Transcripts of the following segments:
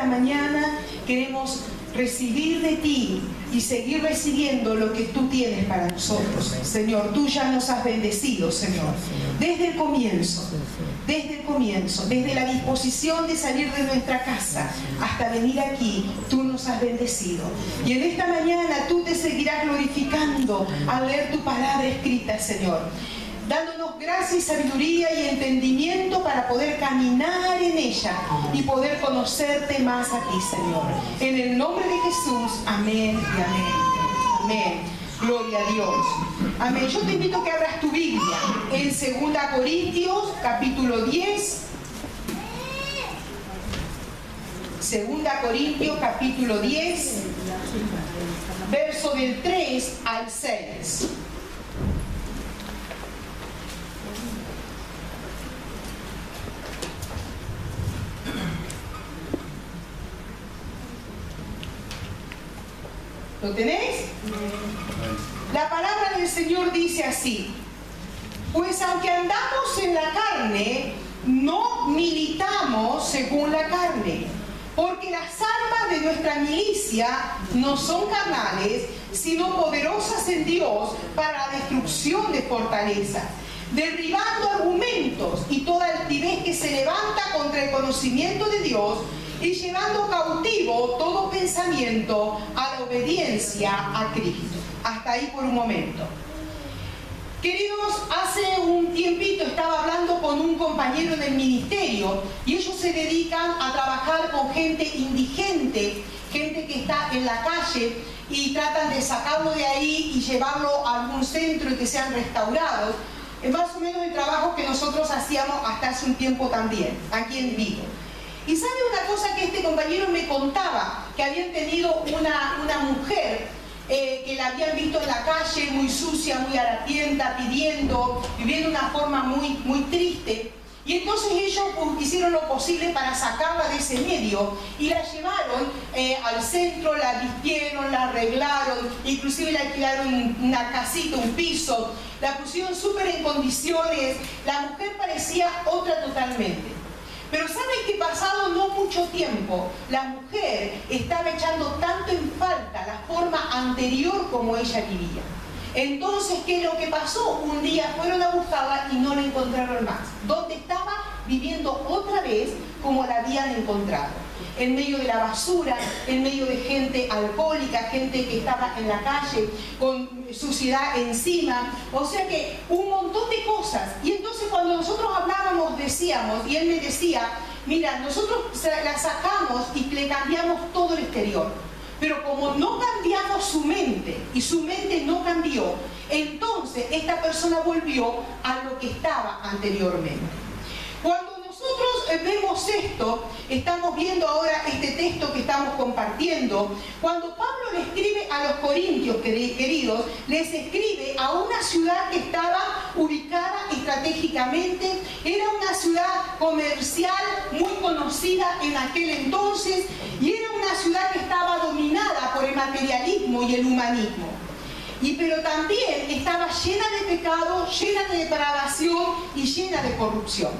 mañana queremos recibir de ti y seguir recibiendo lo que tú tienes para nosotros. Señor, tú ya nos has bendecido, Señor, desde el comienzo, desde la disposición de salir de nuestra casa hasta venir aquí, tú nos has bendecido. Y en esta mañana tú te seguirás glorificando al leer tu palabra escrita, Señor, dándonos gracia y sabiduría y entendimiento para poder caminar en ella y poder conocerte más a ti, Señor. En el nombre de Jesús, amén y amén. Amén. Gloria a Dios. Amén. Yo te invito a que abras tu Biblia en 2 Corintios, capítulo 10. 2 Corintios, capítulo 10, verso del 3 al 6. ¿Lo tenéis? La palabra del Señor dice así: pues aunque andamos en la carne, no militamos según la carne, porque las armas de nuestra milicia no son carnales, sino poderosas en Dios para la destrucción de fortalezas, derribando argumentos y toda altivez que se levanta contra el conocimiento de Dios, y llevando cautivo todo pensamiento a la obediencia a Cristo. Hasta ahí por un momento. Queridos, hace un tiempito estaba hablando con un compañero del ministerio y ellos se dedican a trabajar con gente indigente, gente que está en la calle, y tratan de sacarlo de ahí y llevarlo a algún centro y que sean restaurados. Es más o menos el trabajo que nosotros hacíamos hasta hace un tiempo también, aquí en Vigo. Y sabe una cosa que este compañero me contaba, que habían tenido una mujer que la habían visto en la calle, muy sucia, muy harapienta, viviendo de una forma muy triste. Y entonces ellos hicieron lo posible para sacarla de ese medio y la llevaron al centro, la vistieron, la arreglaron, inclusive le alquilaron una casita, un piso, la pusieron súper en condiciones. La mujer parecía otra totalmente. Pero ¿saben que pasado no mucho tiempo, la mujer estaba echando tanto en falta la forma anterior como ella vivía? Entonces, ¿qué es lo que pasó? Un día fueron a buscarla y no la encontraron más. ¿Dónde estaba? Viviendo otra vez como la habían encontrado. En medio de la basura, en medio de gente alcohólica, gente que estaba en la calle, con suciedad encima. O sea que un montón de cosas. Y entonces cuando nosotros hablábamos, decíamos, y él me decía, mira, nosotros la sacamos y le cambiamos todo el exterior. Pero como no cambiamos su mente, y su mente no cambió, entonces esta persona volvió a lo que estaba anteriormente. Cuando nosotros vemos esto, estamos viendo ahora este texto que estamos compartiendo, cuando Pablo le escribe a los corintios, queridos, les escribe a una ciudad que estaba ubicada estratégicamente, era una ciudad comercial muy conocida en aquel entonces, y era una ciudad que estaba dominada por el materialismo y el humanismo. Pero también estaba llena de pecado, llena de depravación y llena de corrupción.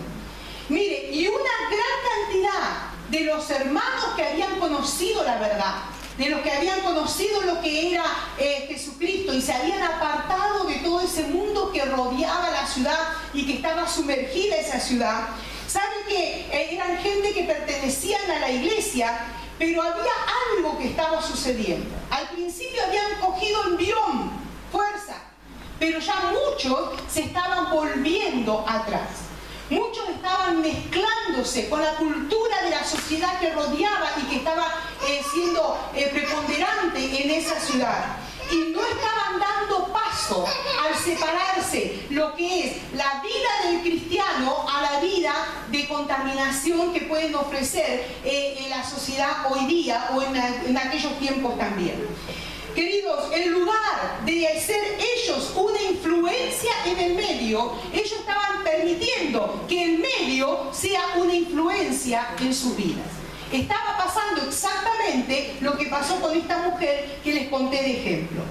Mire, y una gran cantidad de los hermanos que habían conocido la verdad, de los que habían conocido lo que era Jesucristo y se habían apartado de todo ese mundo que rodeaba la ciudad y que estaba sumergida esa ciudad, ¿saben que eran gente que pertenecían a la iglesia? Pero había algo que estaba sucediendo. Al principio habían cogido envión, fuerza, pero ya muchos se estaban volviendo atrás. Muchos estaban mezclándose con la cultura de la sociedad que rodeaba y que estaba siendo preponderante en esa ciudad. Y no estaban dando paso al separarse lo que es la vida del cristiano a la vida de contaminación que pueden ofrecer en la sociedad hoy día o en aquellos tiempos también. Queridos, en lugar de ser ellos una influencia en el medio, ellos estaban permitiendo que el medio sea una influencia en sus vidas. Estaba pasando exactamente lo que pasó con esta mujer que les conté de ejemplo.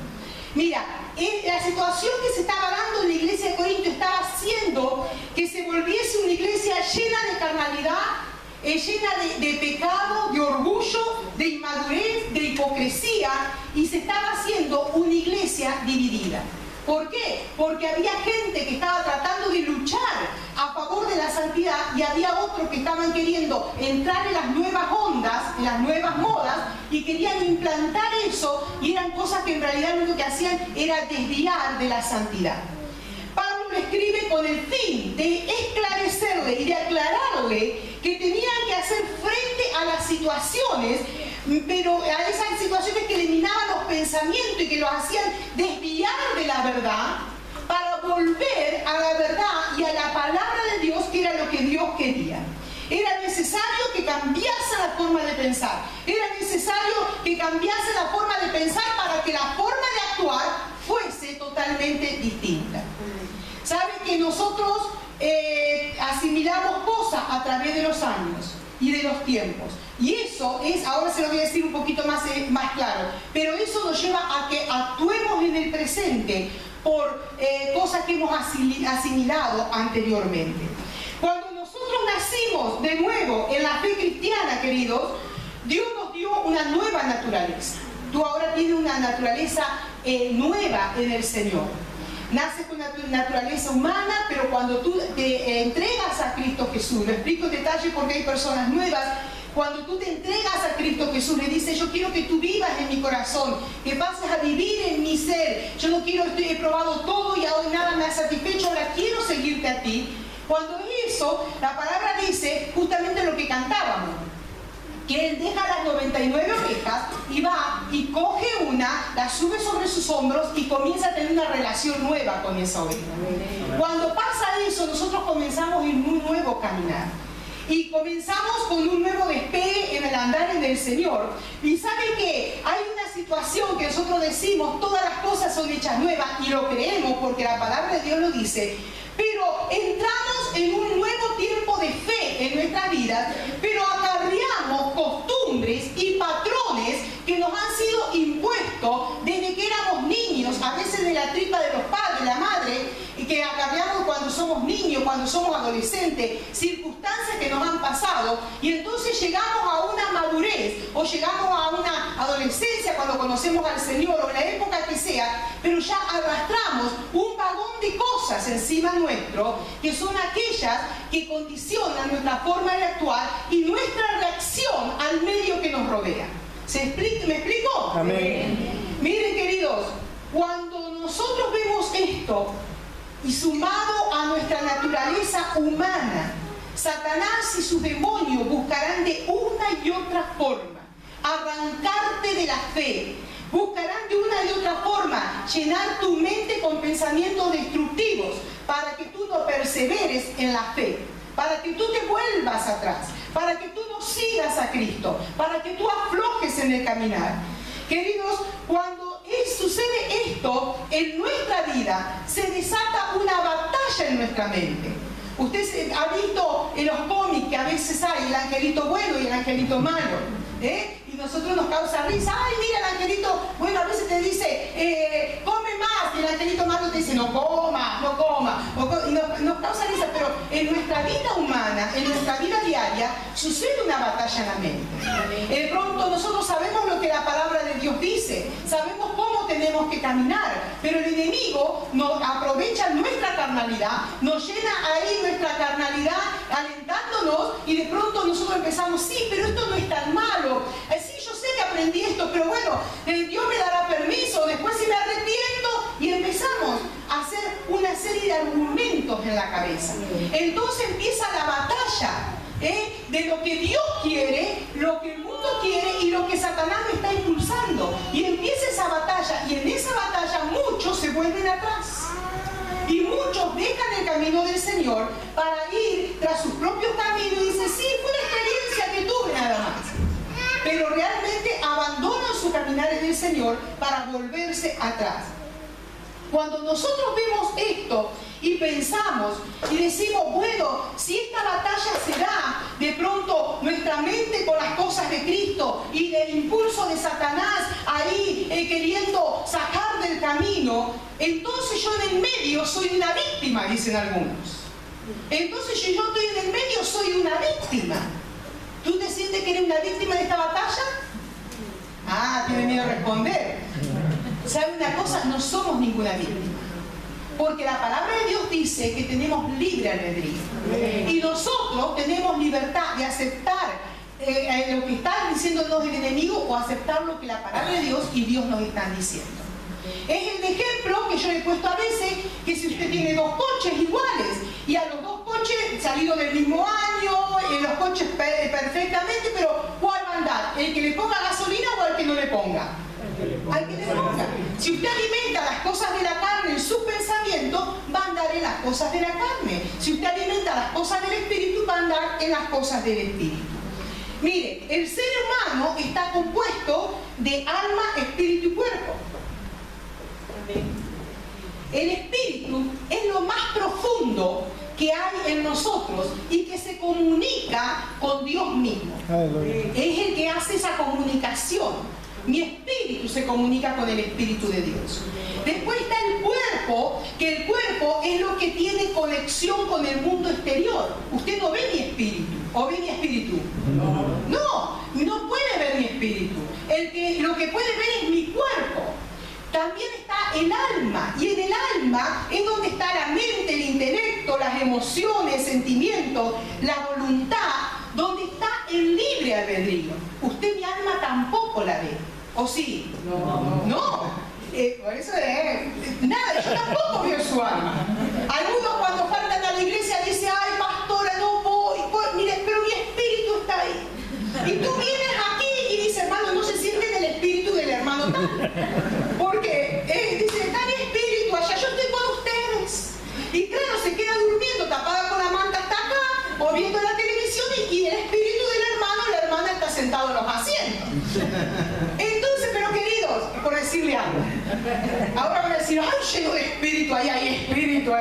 Mira, la situación que se estaba dando en la iglesia de Corinto estaba haciendo que se volviese una iglesia llena de carnalidad, llena de pecado, de orgullo inmadurez, de hipocresía, y se estaba haciendo una iglesia dividida. ¿Por qué? Porque había gente que estaba tratando de luchar a favor de la santidad y había otros que estaban queriendo entrar en las nuevas ondas, en las nuevas modas, y querían implantar eso, y eran cosas que en realidad lo único que hacían era desviar de la santidad. Pablo lo escribe con el fin de esclarecerle y de aclararle que tenían que hacer frente a las situaciones, pero a esas situaciones que eliminaban los pensamientos y que los hacían desviar de la verdad, para volver a la verdad y a la palabra de Dios, que era lo que Dios quería. Era necesario que cambiase la forma de pensar. Era necesario que cambiase la forma de pensar para que la forma de actuar fuese totalmente distinta. ¿Saben que nosotros asimilamos cosas a través de los años y de los tiempos? Y eso es, ahora se lo voy a decir un poquito más claro, pero eso nos lleva a que actuemos en el presente por cosas que hemos asimilado anteriormente. Cuando nosotros nacimos de nuevo en la fe cristiana, queridos, Dios nos dio una nueva naturaleza. Tú ahora tienes una naturaleza nueva en el Señor. Naces con una naturaleza humana, pero cuando tú te entregas a Cristo Jesús, lo explico en detalle porque hay personas nuevas. Cuando tú te entregas a Cristo Jesús, le dices: yo quiero que tú vivas en mi corazón, que pases a vivir en mi ser. Yo no quiero, he probado todo y hoy nada me ha satisfecho, ahora quiero seguirte a ti. Cuando eso, la palabra dice justamente lo que cantábamos, que Él deja las 99 ovejas y va y coge una, la sube sobre sus hombros y comienza a tener una relación nueva con esa oveja. Cuando pasa eso, nosotros comenzamos en un nuevo caminar. Y comenzamos con un nuevo despegue en el andar en el Señor. Y ¿saben qué? Hay una situación que nosotros decimos: todas las cosas son hechas nuevas, y lo creemos porque la palabra de Dios lo dice. Pero entramos en un nuevo tiempo de fe en nuestras vidas, pero acarreamos costumbres y patrones que nos han sido impuestos desde que éramos niños, a veces de la tripa de los padres, la madre, y que acarreamos cuando somos niños, cuando somos adolescentes, circunstancias que nos han pasado, y entonces llegamos a una madurez o llegamos a una adolescencia cuando conocemos al Señor, o en la época que sea, pero ya arrastramos un vagón de cosas encima nuestro, que son aquellas que condicionan nuestra forma de actuar y nuestra reacción al medio que nos rodea. ¿Me explico? Amén. Miren, queridos, cuando nosotros vemos esto, y sumado a nuestra naturaleza humana, Satanás y sus demonios buscarán de una y otra forma arrancarte de la fe. Buscarán de una y otra forma llenar tu mente con pensamientos destructivos para que tú no perseveres en la fe, para que tú te vuelvas atrás, para que tú no sigas a Cristo, para que tú aflojes en el caminar. Queridos, cuando sucede esto en nuestra vida, se desata una batalla en nuestra mente. Usted ha visto en los cómics que a veces hay el angelito bueno y el angelito malo, y nosotros nos causa risa. Ay, mira, el angelito bueno a veces te dice come más, y el angelito malo te dice no coma, no coma, y nos causa risa. Pero en nuestra vida humana, en nuestra vida diaria, sucede una batalla en la mente. De pronto nosotros sabemos lo que la palabra de Dios dice, sabemos cómo tenemos que caminar, pero el enemigo nos aprovecha nuestra carnalidad, nos llena ahí nuestra carnalidad alentándonos, y de pronto nosotros empezamos: sí, pero esto no es tan malo, sí, yo sé que aprendí esto, pero bueno, Dios me dará permiso, después si me arrepiento, y empezamos a hacer una serie de argumentos en la cabeza. Entonces empieza la batalla de lo que Dios quiere, lo que el mundo quiere y lo que Satanás me está impulsando. Y empieza esa batalla, y en esa batalla muchos se vuelven atrás. Y muchos dejan el camino del Señor para ir tras sus propios caminos y dicen: sí, fue una experiencia que tuve nada más. Pero realmente abandonan su caminar en el Señor para volverse atrás. Cuando nosotros vemos esto y pensamos y decimos: bueno, si esta batalla se da de pronto nuestra mente con las cosas de Cristo y del impulso de Satanás ahí queriendo sacar del camino, entonces yo en el medio soy una víctima, dicen algunos. Entonces si yo estoy en el medio soy una víctima. ¿Tú te sientes que eres una víctima de esta batalla? Ah, tiene miedo a responder. ¿Sabe una cosa? No somos ninguna víctima. Porque la palabra de Dios dice que tenemos libre albedrío. Y nosotros tenemos libertad de aceptar lo que está diciéndonos el enemigo o aceptar lo que la palabra de Dios y Dios nos están diciendo. Es el ejemplo que yo le he puesto a veces, que si usted tiene dos coches iguales y a los dos coches salidos del mismo año, los coches perfectamente, pero ¿cuál va a andar? ¿El que le ponga gasolina o el que no le ponga? Al que le ponga. Si usted alimenta las cosas de la carne en su pensamiento, va a andar en las cosas de la carne. Si usted alimenta las cosas del espíritu, va a andar en las cosas del espíritu. Mire, el ser humano está compuesto de alma, espíritu y cuerpo. El espíritu es lo más profundo que hay en nosotros y que se comunica con Dios mismo. Es el que hace esa comunicación. Mi espíritu se comunica con el espíritu de Dios. Después está el cuerpo, que el cuerpo es lo que tiene conexión con el mundo exterior. Usted no ve mi espíritu, ¿o ve mi espíritu? No puede ver mi espíritu. Lo que puede ver es mi cuerpo. También está el alma, y en el alma es donde está la mente, el intelecto, las emociones, sentimientos, la voluntad, donde está el libre albedrío. Usted mi alma tampoco la ve, ¿o sí? No. Por eso nada, yo tampoco veo su alma. Algunos cuando faltan a la iglesia dicen, ay pastora, no voy, mire, pero mi espíritu está ahí. Y tú vienes aquí y dices, hermano, no se siente en el espíritu del hermano tal. Porque dice, está mi espíritu allá, yo estoy con ustedes. Y claro, se queda durmiendo, tapada con la manta hasta acá, o viendo la televisión, y el espíritu del hermano, la hermana está sentado en los asientos. Entonces, pero queridos, por decirle algo, ahora van a decir, ay, lleno de espíritu, ahí hay espíritu.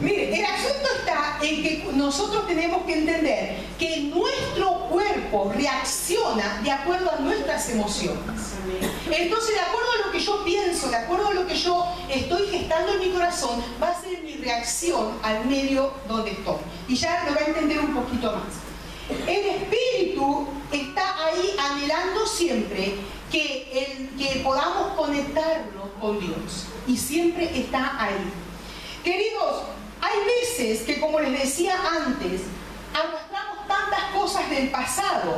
Mire, el asunto está en que nosotros tenemos que entender que nuestro cuerpo reacciona de acuerdo a nuestras emociones. Entonces, de acuerdo a lo que yo pienso, de acuerdo a lo que yo estoy gestando en mi corazón, va a ser mi reacción al medio donde estoy. Y ya lo va a entender un poquito más. El espíritu está ahí anhelando siempre que podamos conectarnos con Dios. Y siempre está ahí. Queridos, hay veces que, como les decía antes, arrastramos tantas cosas del pasado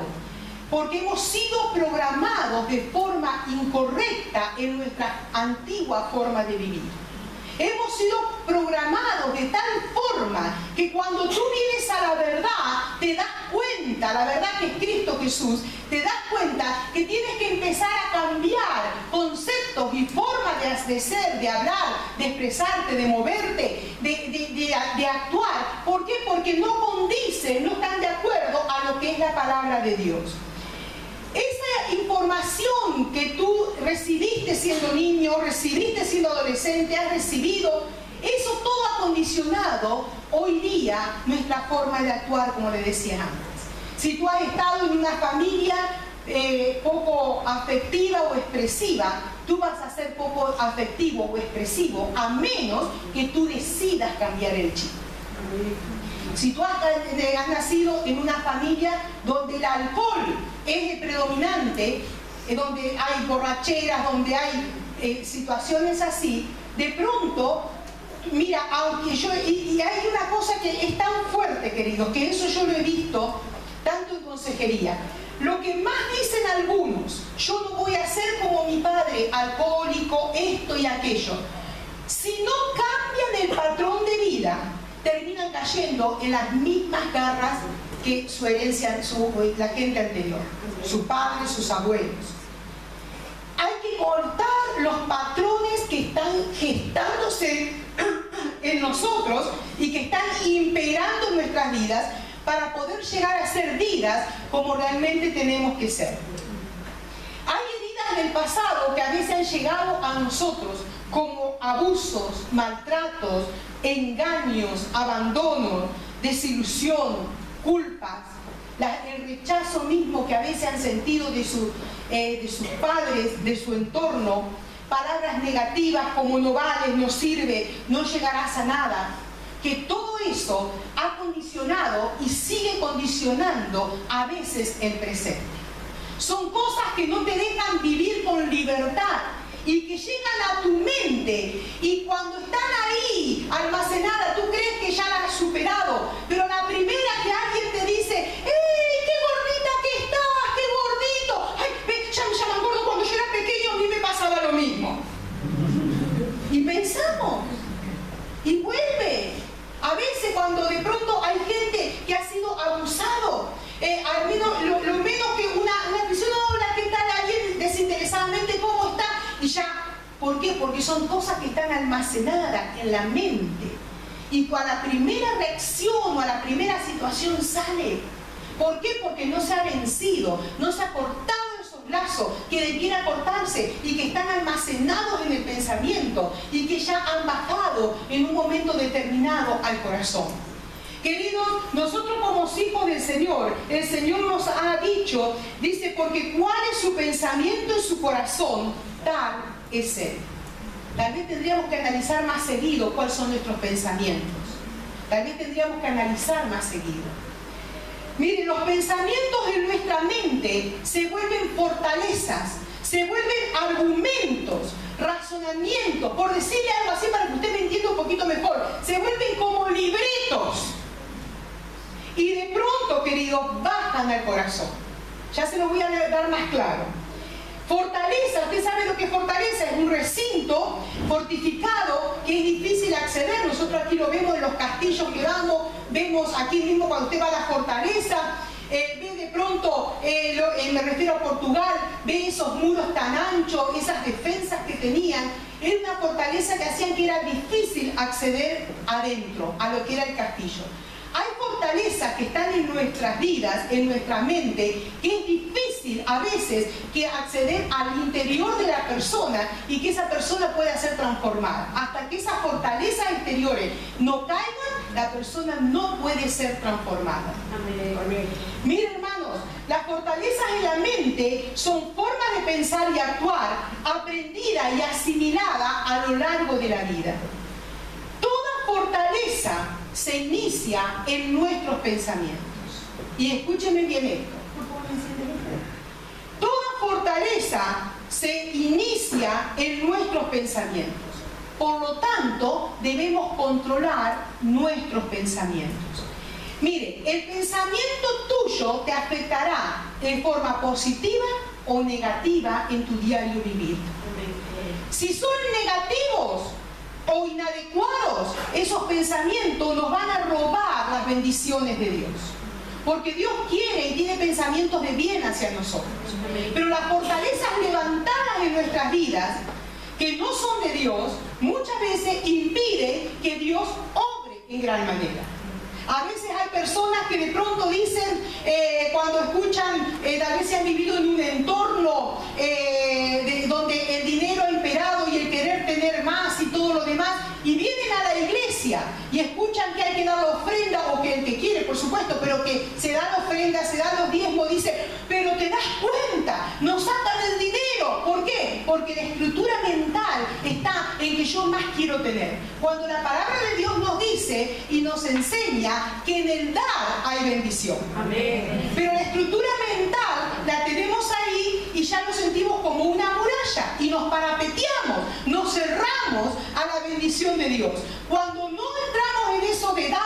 porque hemos sido programados de forma incorrecta en nuestra antigua forma de vivir. Hemos sido programados de tal forma que cuando tú vienes a la verdad, te das cuenta, la verdad que es Cristo Jesús, te das cuenta que tienes que empezar a cambiar conceptos y formas de ser, de hablar, de expresarte, de moverte, de actuar. ¿Por qué? Porque no condicen, no están de acuerdo a lo que es la palabra de Dios. Esa información que tú recibiste siendo niño, recibiste siendo adolescente, has recibido, eso todo ha condicionado hoy día nuestra forma de actuar, como le decía antes. Si tú has estado en una familia poco afectiva o expresiva, tú vas a ser poco afectivo o expresivo, a menos que tú decidas cambiar el chip. Si tú has nacido en una familia donde el alcohol es el predominante, donde hay borracheras, donde hay situaciones así, de pronto, mira, aunque y hay una cosa que es tan fuerte, queridos, que eso yo lo he visto tanto en consejería. Lo que más dicen algunos, yo no voy a ser como mi padre, alcohólico, esto y aquello. Si no cambian el patrón de vida, terminan cayendo en las mismas garras que su herencia, la gente anterior, su padre, sus abuelos. Hay que cortar los patrones que están gestándose en nosotros y que están imperando en nuestras vidas para poder llegar a ser vidas como realmente tenemos que ser. Hay heridas del pasado que a veces han llegado a nosotros como abusos, maltratos, engaños, abandono, desilusión, culpas, el rechazo mismo que a veces han sentido de sus padres, de su entorno, palabras negativas como no vales, no sirve, no llegarás a nada, que todo eso ha condicionado y sigue condicionando a veces el presente. son cosas que no te dejan vivir con libertad y que llegan a tu mente, y cuando están ahí almacenadas, tú crees que ya las has superado, pero la primera que alguien te dice, ¡ey, qué gordita que estás, qué gordito! ¡Ay, ya me acuerdo cuando yo era pequeño, a mí me pasaba lo mismo! Y pensamos, y vuelve. A veces cuando de pronto hay gente que ha sido abusado, al menos, lo menos que una persona, hola, ¿qué tal? Alguien desinteresadamente, ¿cómo está? Y ya, ¿por qué? Porque son cosas que están almacenadas en la mente. Y a la primera reacción o a la primera situación sale. ¿Por qué? Porque no se ha vencido, no se ha cortado esos lazos que debiera cortarse y que están almacenados en el pensamiento y que ya han bajado en un momento determinado al corazón. Queridos, nosotros como hijos del Señor, el Señor nos ha dicho, dice, porque cuál es su pensamiento en su corazón, tal es Él. Tal vez tendríamos que analizar más seguido cuáles son nuestros pensamientos. Tal vez tendríamos que analizar más seguido. Miren, los pensamientos en nuestra mente se vuelven fortalezas, se vuelven argumentos, razonamientos, por decirle algo así para que usted me entienda un poquito mejor, se vuelven como libretos. Y de pronto, queridos, bajan al corazón. Ya se lo voy a dar más claro. Fortaleza, usted sabe lo que es fortaleza, es un recinto fortificado que es difícil acceder. Nosotros aquí lo vemos en los castillos que vemos aquí mismo cuando usted va a la fortaleza, ve de pronto, me refiero a Portugal, ve esos muros tan anchos, esas defensas que tenían. Era una fortaleza que hacían que era difícil acceder adentro, a lo que era el castillo. Hay fortalezas que están en nuestras vidas, en nuestra mente, que es difícil a veces que acceder al interior de la persona y que esa persona pueda ser transformada. Hasta que esas fortalezas exteriores no caigan, la persona no puede ser transformada. Amén. Miren, hermanos, las fortalezas en la mente son formas de pensar y actuar aprendidas y asimiladas a lo largo de la vida. Toda fortaleza se inicia en nuestros pensamientos. Y escúcheme bien esto. Toda fortaleza se inicia en nuestros pensamientos. Por lo tanto, debemos controlar nuestros pensamientos. Mire, el pensamiento tuyo te afectará en forma positiva o negativa en tu diario vivir. Si son negativos o inadecuados, esos pensamientos nos van a robar las bendiciones de Dios. Porque Dios quiere y tiene pensamientos de bien hacia nosotros. Pero las fortalezas levantadas en nuestras vidas, que no son de Dios, muchas veces impiden que Dios obre en gran manera. A veces hay personas que de pronto dicen, cuando escuchan, tal vez se han vivido en un entorno donde el dinero ha imperado y el querer tener más y todo lo demás, y vienen a la iglesia y escuchan que hay que dar la ofrenda, o que el que quiere, por supuesto, pero que se da la ofrenda, se da los diezmos, dice, pero te das cuenta, nos sacan el dinero. ¿Por qué? Porque la estructura mental está en que yo más quiero tener. Cuando la palabra de Dios nos dice y nos enseña que en el dar hay bendición. Amén. Pero la estructura mental la tenemos ahí y ya nos sentimos como una muralla y nos parapeteamos, nos cerramos a la bendición de Dios. Cuando no entramos en eso de dar,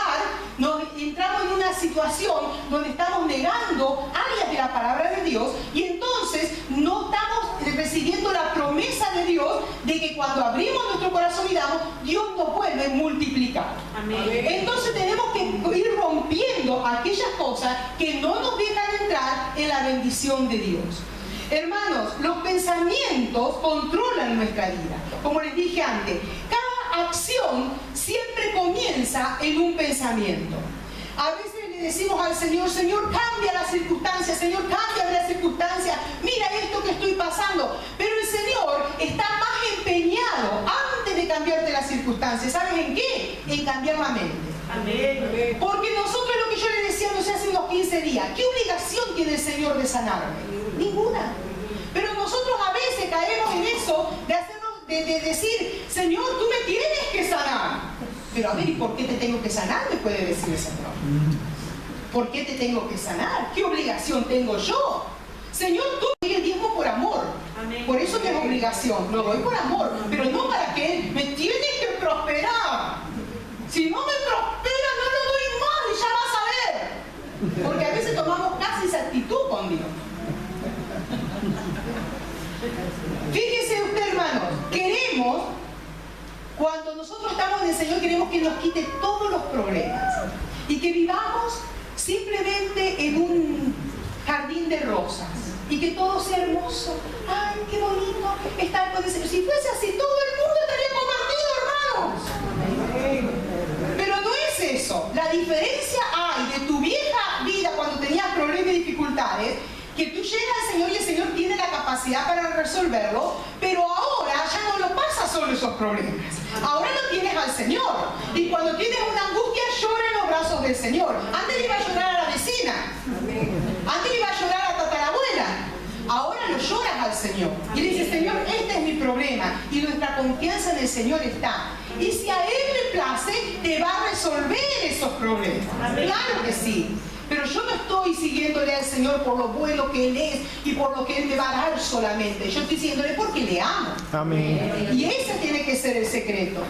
nos entramos en una situación donde estamos negando áreas de la palabra de Dios, y entonces no estamos recibiendo la promesa de Dios de que cuando abrimos nuestro corazón y damos, Dios nos vuelve multiplicado. Amén. Entonces tenemos que ir rompiendo aquellas cosas que no nos dejan entrar en la bendición de Dios. Hermanos, los pensamientos controlan nuestra vida. Como les dije antes, cada acción siempre comienza en un pensamiento. A veces le decimos al Señor, Señor, cambia las circunstancias, Señor, cambia las circunstancias, mira esto que estoy pasando. Pero el Señor está más empeñado antes de cambiarte las circunstancias. ¿Sabes en qué? En cambiar la mente. Amén. Porque nosotros, lo que yo le decía, no sé, hace unos 15 días, ¿qué obligación tiene el Señor de sanarme? Ninguna. Pero nosotros a veces caemos en eso de decir, Señor, tú me tienes que sanar. Pero a ver, ¿y por qué te tengo que sanar? Me puede decir el Señor. ¿Por qué te tengo que sanar? ¿Qué obligación tengo yo? Señor, tú doy el diezmo por amor. Amén. Por eso no es obligación, lo doy por amor, pero no para que Él me tiene que prosperar. Si no me prospera, no lo doy más y ya vas a ver. Porque a veces tomamos casi esa actitud con Dios. Fíjese usted, hermanos, queremos, cuando nosotros estamos en el Señor, queremos que nos quite todos los problemas y que vivamos simplemente en un jardín de rosas y que todo sea hermoso. ¡Ay, qué bonito estar con el Señor! Si fuese así, todo el mundo estaría convertido, hermanos. Pero no es eso. La diferencia hay de tu vieja vida cuando tenías problemas y dificultades, que tú llegas al Señor y el Señor tiene la capacidad para resolverlo, pero ahora ya no lo pasa solo esos problemas. Ahora lo tienes al Señor. Y cuando tienes una angustia, llora en los brazos del Señor. Antes le iba a llorar a la vecina. Antes le iba a llorar a la tatarabuela. Ahora lo lloras al Señor. Y le dices, Señor, este es mi problema. Y nuestra confianza en el Señor está. Y si a Él le place, te va a resolver esos problemas. Claro que sí. Pero yo no estoy siguiéndole al Señor por lo bueno que Él es y por lo que Él me va a dar solamente. Yo estoy siguiéndole porque le amo. Amén. Y ese tiene que ser el secreto.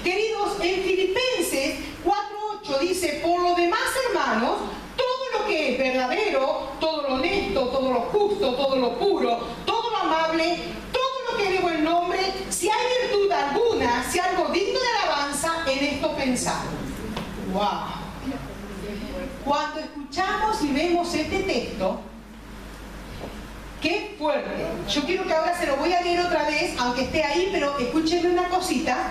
Queridos, en Filipenses 4:8 dice, por lo demás, hermanos, todo lo que es verdadero, todo lo honesto, todo lo justo, todo lo puro, todo lo amable, todo lo que es de buen nombre, si hay virtud alguna, si algo digno de alabanza, en esto pensad. ¡Wow! Cuando escuchamos y vemos este texto, ¡qué fuerte! Yo quiero que ahora se lo voy a leer otra vez, aunque esté ahí, pero escúchenme una cosita.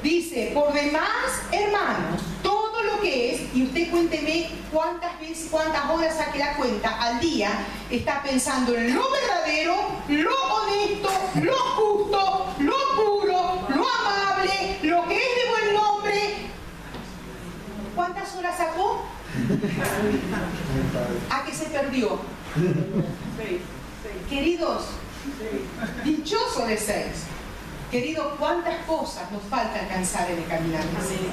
Dice, por demás, hermanos, todo lo que es, y usted cuénteme cuántas veces, cuántas horas saque la cuenta al día, está pensando en lo verdadero, lo honesto, lo justo, lo puro, lo amable, lo que es de buen nombre. ¿Cuántas horas sacó? ¿A qué se perdió? 6. Queridos, dichoso de 6. Queridos, ¿cuántas cosas nos falta alcanzar en el caminar del Señor?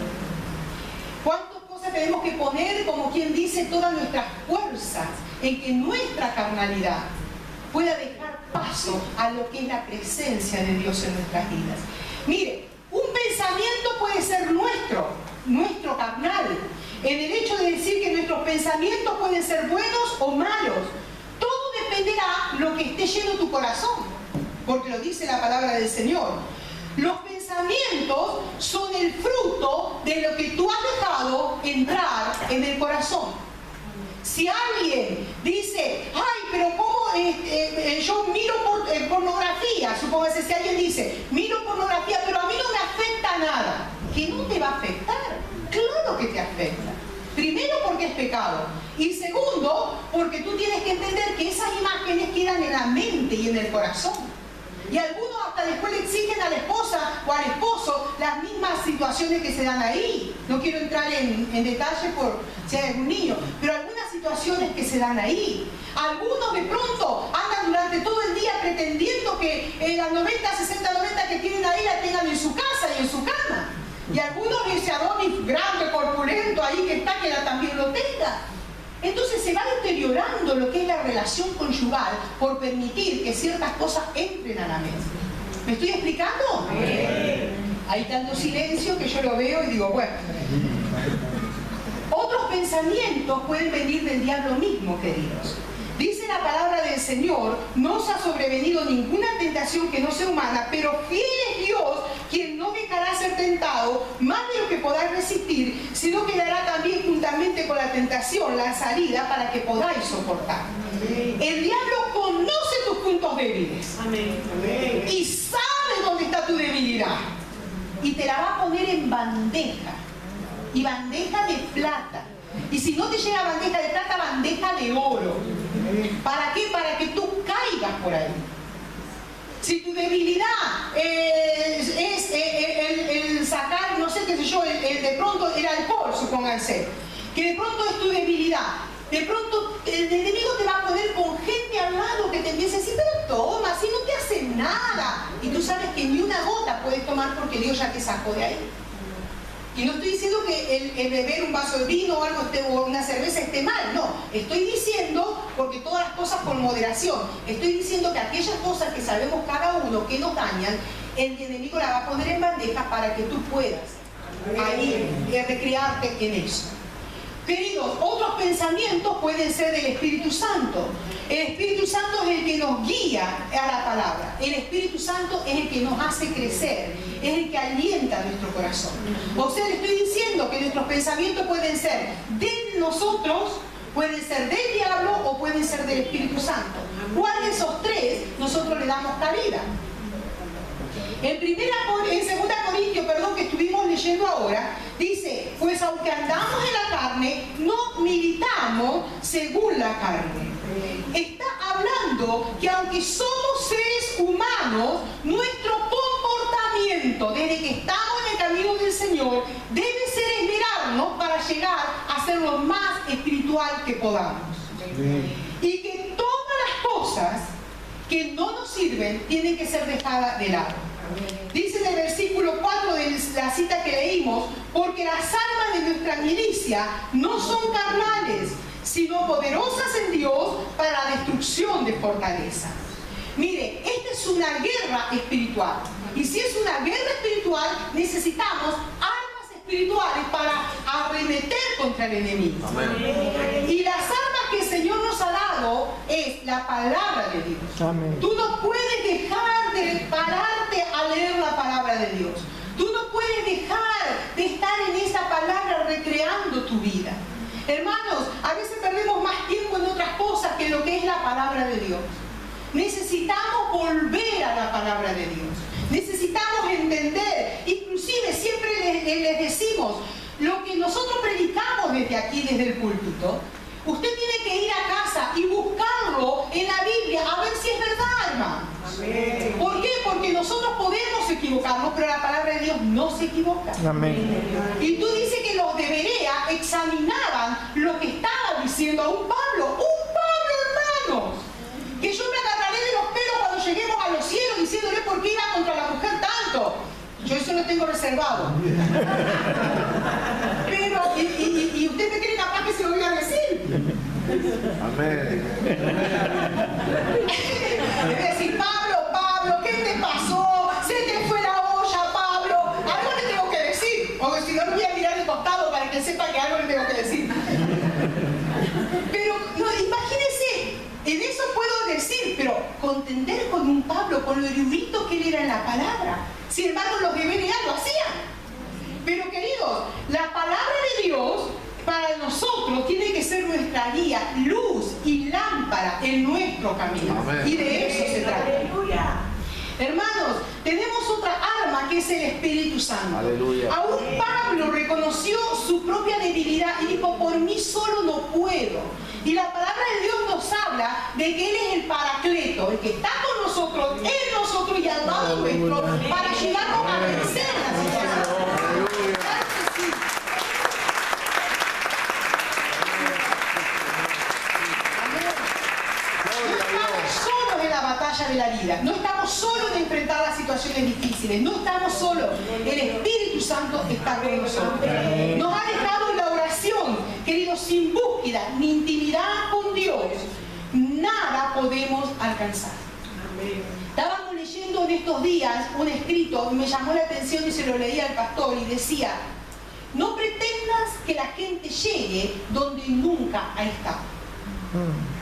¿Cuántas cosas tenemos que poner, como quien dice, todas nuestras fuerzas en que nuestra carnalidad pueda dejar paso a lo que es la presencia de Dios en nuestras vidas? Mire, un pensamiento puede ser nuestro carnal, en el hecho de decir que nuestros pensamientos pueden ser buenos o malos. Todo dependerá de lo que esté lleno tu corazón, porque lo dice la palabra del Señor. Los pensamientos son el fruto de lo que tú has dejado entrar en el corazón. Si alguien dice, ay, pero ¿cómo yo miro pornografía? Supóngase, si alguien dice, miro pornografía, pero a mí no me afecta nada. ¿Que no te va a afectar? Claro que te afecta. Primero porque es pecado. Y segundo, porque tú tienes que entender que esas imágenes quedan en la mente y en el corazón. Y algunos hasta después le exigen a la esposa o al esposo las mismas situaciones que se dan ahí. No quiero entrar en detalle por si hay algún niño, pero algunas situaciones que se dan ahí. Algunos de pronto andan durante todo el día pretendiendo que las 90, 60, 90 que tienen ahí la tengan en su casa y en su cama. Y algunos ese Adonis grande, corpulento ahí que está, que también lo tenga. Entonces se va deteriorando lo que es la relación conyugal por permitir que ciertas cosas entren a la mesa. ¿Me estoy explicando? Hay tanto silencio que yo lo veo y digo, bueno. Otros pensamientos pueden venir del diablo mismo, queridos. Dice la palabra del Señor, no os ha sobrevenido ninguna tentación que no sea humana, pero fiel es Dios, quien no dejará ser tentado más de lo que podáis resistir, sino que dará también juntamente con la tentación la salida para que podáis soportar. Amén. El diablo conoce tus puntos débiles. Amén. Amén. Y sabe dónde está tu debilidad. Y te la va a poner en bandeja. Y bandeja de plata. Y si no te llega bandeja de plata, bandeja de oro. ¿Para qué? Para que tú caigas por ahí. Si tu debilidad es el sacar, no sé qué sé yo, de pronto el alcohol, supónganse, que de pronto es tu debilidad, de pronto el enemigo te va a poner con gente al lado que te empiece a decir, pero toma, si no te hace nada. Y tú sabes que ni una gota puedes tomar porque Dios ya te sacó de ahí. Y no estoy diciendo que el beber un vaso de vino o algo o una cerveza esté mal, no. Estoy diciendo, porque todas las cosas con moderación, estoy diciendo que aquellas cosas que sabemos cada uno que nos dañan, el enemigo la va a poner en bandeja para que tú puedas ahí recrearte en eso. Queridos, otros pensamientos pueden ser del Espíritu Santo. El Espíritu Santo es el que nos guía a la palabra. El Espíritu Santo es el que nos hace crecer, es el que alienta nuestro corazón. O sea, le estoy diciendo que nuestros pensamientos pueden ser de nosotros, pueden ser del diablo o pueden ser del Espíritu Santo. ¿Cuál de esos tres nosotros le damos cabida? En 2 Corintios, que estuvimos leyendo ahora, dice, pues aunque andamos en la carne, no militamos según la carne. Está hablando que aunque somos seres humanos, nuestro comportamiento, desde que estamos en el camino del Señor, debe ser esmerarnos para llegar a ser lo más espiritual que podamos. Y que todas las cosas que no nos sirven tienen que ser dejadas de lado. Dice en el versículo 4 de la cita que leímos, porque las armas de nuestra milicia no son carnales, sino poderosas en Dios para la destrucción de fortalezas. Mire, esta es una guerra espiritual. Y si es una guerra espiritual, necesitamos armas espirituales para arremeter contra el enemigo. Amén. Y las armas que el Señor nos ha dado es la palabra de Dios. Amén. Tú no puedes dejar de pararte a leer la palabra de Dios. Tú no puedes dejar de estar en esa palabra recreando tu vida. Hermanos, a veces perdemos más tiempo en otras cosas que lo que es la palabra de Dios. Necesitamos volver a la palabra de Dios. Necesitamos entender. Inclusive siempre les decimos, lo que nosotros predicamos desde aquí, desde el púlpito, usted tiene que ir a casa y buscarlo en la Biblia a ver si es verdad, hermano. Amén. ¿Por qué? Porque nosotros podemos equivocarnos, pero la palabra de Dios no se equivoca. Amén. Y tú dices que los de Berea examinaban lo que estaba diciendo a un Pablo, hermanos, que yo me agarraré de los pelos cuando lleguemos a los cielos diciéndole por qué iba contra la mujer tanto. Yo eso lo tengo reservado. Pero, y usted me cree capaz que se lo voy a decir. Amén. Es decir, Pablo, ¿qué te pasó? Se te fue la olla, Pablo. Algo le tengo que decir. Porque si no, lo voy a mirar de costado para que sepa que algo le tengo que decir. Pero, no, imagínense, en eso puedo decir, pero contender con un Pablo, con lo erudito que él era en la palabra. Sin embargo, los de Berea lo hacían. Pero, queridos, la palabra de Dios para nosotros tiene que ser nuestra guía, luz y lámpara en nuestro camino. Amén. Y de eso se trata. Aleluya. Hermanos, tenemos otra arma que es el Espíritu Santo. Aleluya. Aún Pablo reconoció su propia debilidad y dijo, por mí solo no puedo. Y la palabra de Dios nos habla de que Él es el Paracleto, el que está con nosotros, en nosotros y al lado nuestro, para ayudarnos a vencer la situación. De la vida. No estamos solos en enfrentar las situaciones difíciles, no estamos solos. El Espíritu Santo está con nosotros. Nos ha dejado en la oración, queridos, sin búsqueda ni intimidad con Dios, nada podemos alcanzar. Estábamos leyendo en estos días un escrito, me llamó la atención y se lo leí al pastor y decía, no pretendas que la gente llegue donde nunca ha estado.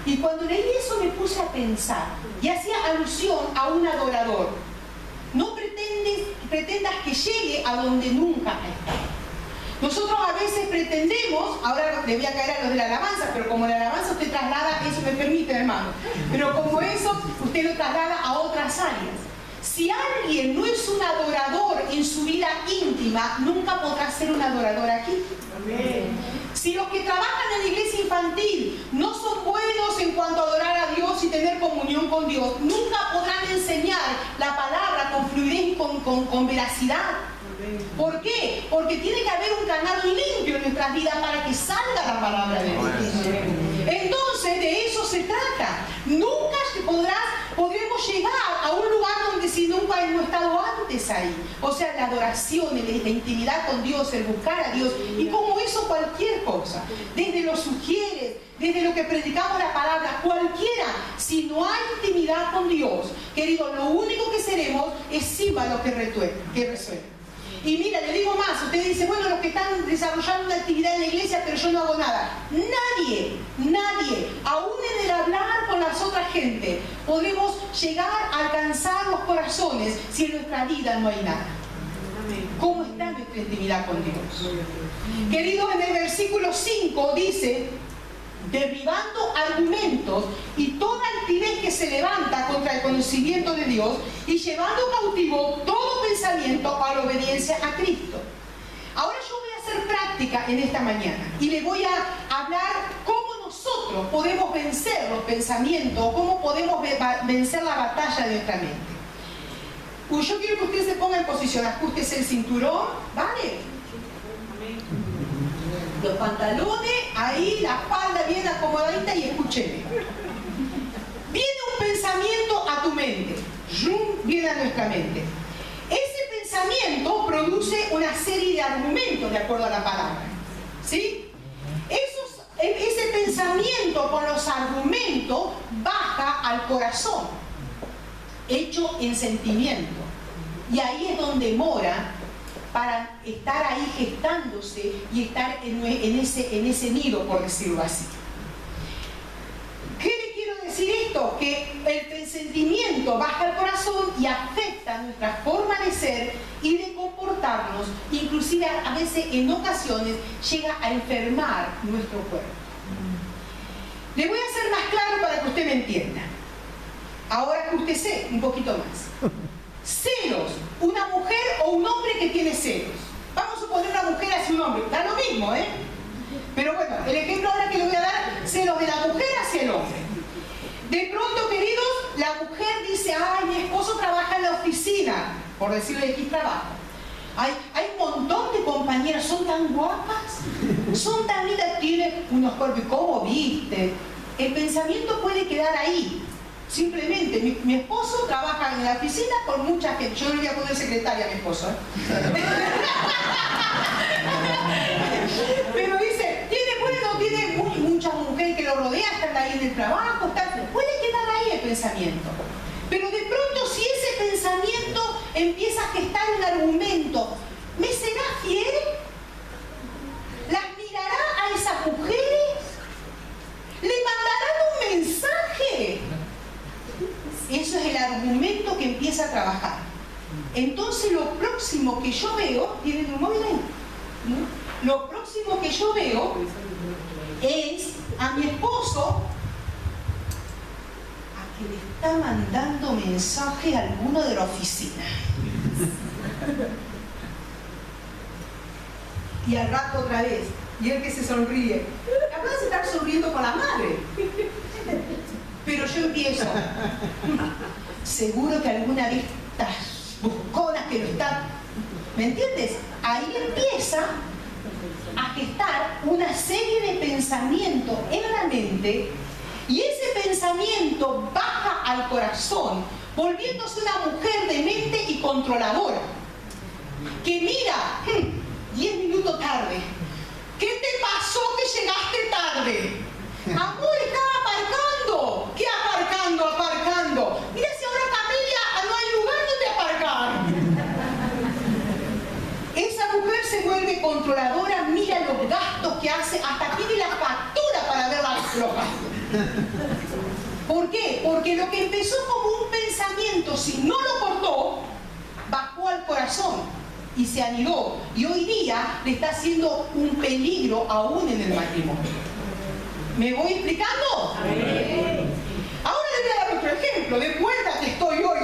Y cuando leí eso me puse a pensar y hacía alusión a un adorador. No pretendas que llegue a donde nunca ha estado. Nosotros a veces pretendemos, ahora le voy a caer a los de la alabanza, pero como la alabanza usted traslada, eso me permite, hermano, pero como eso usted lo traslada a otras áreas. Si alguien no es un adorador en su vida íntima, nunca podrá ser un adorador aquí. Amén. Si los que trabajan en la iglesia infantil no son buenos en cuanto a adorar a Dios y tener comunión con Dios, nunca podrán enseñar la palabra con fluidez y con veracidad. ¿Por qué? Porque tiene que haber un canal limpio en nuestras vidas para que salga la palabra de Dios. Entonces, de eso se trata. Nunca podremos llegar a un lugar donde si nunca hemos estado antes. importantes ahí. O sea, la adoración, la intimidad con Dios, el buscar a Dios. Y como eso cualquier cosa, desde los sugieres, desde lo que predicamos la palabra, cualquiera, si no hay intimidad con Dios, querido, lo único que seremos es címbalos que resuenan. Y mira, le digo más, usted dice, bueno, los que están desarrollando una actividad en la iglesia, pero yo no hago nada. Nadie, aún en el hablar con las otras gente, podemos llegar a alcanzar los corazones si en nuestra vida no hay nada. ¿Cómo está nuestra intimidad con Dios? Queridos, en el versículo 5 dice, derribando argumentos y toda altivez que se levanta contra el conocimiento de Dios y llevando cautivo todo pensamiento a la obediencia a Cristo. Ahora yo voy a hacer práctica en esta mañana y le voy a hablar cómo nosotros podemos vencer los pensamientos, cómo podemos vencer la batalla de nuestra mente. Yo quiero que usted se ponga en posición, ajustese el cinturón, ¿vale? Los pantalones, ahí la espalda bien acomodadita y escúcheme. Viene un pensamiento a tu mente, viene a nuestra mente. Ese pensamiento produce una serie de argumentos de acuerdo a la palabra, ¿sí? Ese pensamiento con los argumentos baja al corazón, hecho en sentimiento. Y ahí es donde mora para estar ahí gestándose y estar en ese nido, por decirlo así. ¿Qué le quiero decir esto? Que el sentimiento baja al corazón y afecta nuestra forma de ser y de comportarnos, inclusive a veces en ocasiones llega a enfermar nuestro cuerpo. Le voy a hacer más claro para que usted me entienda. Ahora ajústese un poquito más. Celos, una mujer o un hombre que tiene celos. Vamos a suponer una mujer hacia un hombre, da lo mismo, ¿eh? Pero bueno, el ejemplo ahora que le voy a dar, celos de la mujer hacia el hombre. De pronto, queridos, la mujer dice, ay, mi esposo trabaja en la oficina, por decirle X trabajo. Hay un montón de compañeras, son tan guapas, son tan lindas, tienen unos cuerpos, ¿cómo viste? El pensamiento puede quedar ahí. Simplemente, mi esposo trabaja en la oficina con mucha gente. Yo le voy a poner secretaria a mi esposo, ¿eh? Pero dice, tiene muchas mujeres que lo rodean, están ahí en el trabajo, puede quedar ahí el pensamiento. Pero de pronto, si ese pensamiento empieza a gestar un argumento, ¿me será fiel? ¿Las mirará a esas mujeres? ¿Le mandarán un mensaje? Eso es el argumento que empieza a trabajar. Entonces lo próximo que yo veo, ¿tienen un móvil ahí? ¿No? Lo próximo que yo veo es a mi esposo a que le está mandando mensaje a alguno de la oficina. Y al rato otra vez, y él que se sonríe. Capaz de estar sonriendo con la madre. Pero yo empiezo, seguro que alguna de estas busconas que lo están, ¿me entiendes? Ahí empieza a gestar una serie de pensamientos en la mente y ese pensamiento baja al corazón, volviéndose una mujer de mente y controladora, que mira, 10 minutos tarde, ¿qué te pasó que llegaste tarde? Amor, estaba aparcando. ¿Qué aparcando? Mira, si ahora Camelia no hay lugar donde aparcar. Esa mujer se vuelve controladora, mira los gastos que hace, hasta pide la factura para ver los gastos. ¿Por qué? Porque lo que empezó como un pensamiento, si no lo cortó, bajó al corazón y se anidó. Y hoy día le está haciendo un peligro aún en el matrimonio. ¿Me voy explicando? Ahora le voy a dar otro ejemplo. De vuelta que estoy hoy